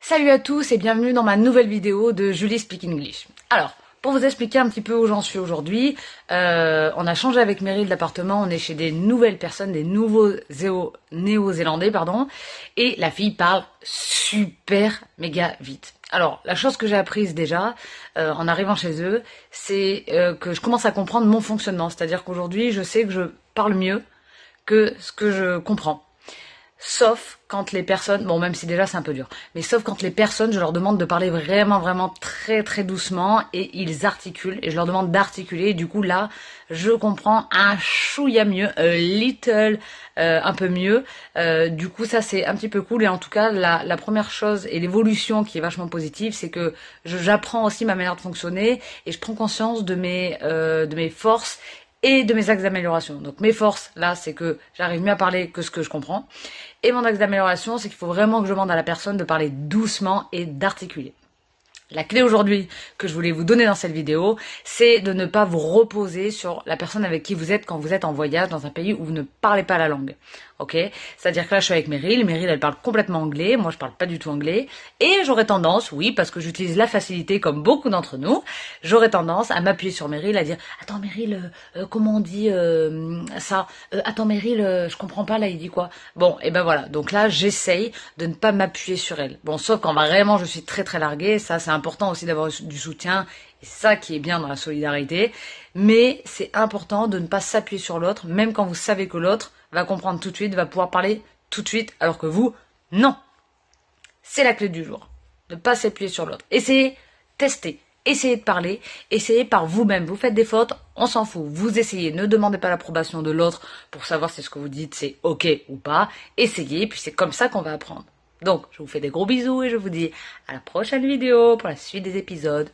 Salut à tous et bienvenue dans ma nouvelle vidéo de Julie Speak English. Alors, pour vous expliquer un petit peu où j'en suis aujourd'hui, on a changé avec Meryl d'appartement, on est chez des nouvelles personnes, des nouveaux néo-zélandais, et la fille parle super méga vite. Alors, la chose que j'ai apprise déjà, en arrivant chez eux, c'est que je commence à comprendre mon fonctionnement, c'est-à-dire qu'aujourd'hui, je sais que je parle mieux que ce que je comprends. Sauf quand les personnes, bon même si déjà c'est un peu dur, mais sauf quand les personnes, je leur demande de parler vraiment très très doucement et ils articulent et je leur demande d'articuler et du coup là je comprends un chouïa mieux, un peu mieux, du coup ça c'est un petit peu cool et en tout cas la première chose et l'évolution qui est vachement positive c'est que j'apprends aussi ma manière de fonctionner et je prends conscience de mes forces et de mes axes d'amélioration. Donc mes forces, là, c'est que j'arrive mieux à parler que ce que je comprends. Et mon axe d'amélioration, c'est qu'il faut vraiment que je demande à la personne de parler doucement et d'articuler. La clé aujourd'hui que je voulais vous donner dans cette vidéo, c'est de ne pas vous reposer sur la personne avec qui vous êtes quand vous êtes en voyage dans un pays où vous ne parlez pas la langue. Ok? C'est-à-dire que là, je suis avec Meryl. Meryl, elle parle complètement anglais. Moi, je parle pas du tout anglais. Et j'aurais tendance, oui, parce que j'utilise la facilité comme beaucoup d'entre nous, j'aurais tendance à m'appuyer sur Meryl, à dire « Attends, Meryl, comment on dit ça Attends, Meryl, je comprends pas, là, il dit quoi ?» Bon, et ben voilà. Donc là, j'essaye de ne pas m'appuyer sur elle. Bon, sauf quand vraiment je suis très très larguée. Ça, c'est important aussi d'avoir du soutien. Et c'est ça qui est bien dans la solidarité. Mais c'est important de ne pas s'appuyer sur l'autre, même quand vous savez que l'autre va comprendre tout de suite, va pouvoir parler tout de suite, alors que vous, non. C'est la clé du jour. Ne pas s'appuyer sur l'autre. Essayez, testez, essayez de parler, essayez par vous-même. Vous faites des fautes, on s'en fout. Vous essayez, ne demandez pas l'approbation de l'autre pour savoir si ce que vous dites c'est ok ou pas. Essayez, puis c'est comme ça qu'on va apprendre. Donc, je vous fais des gros bisous et je vous dis à la prochaine vidéo pour la suite des épisodes.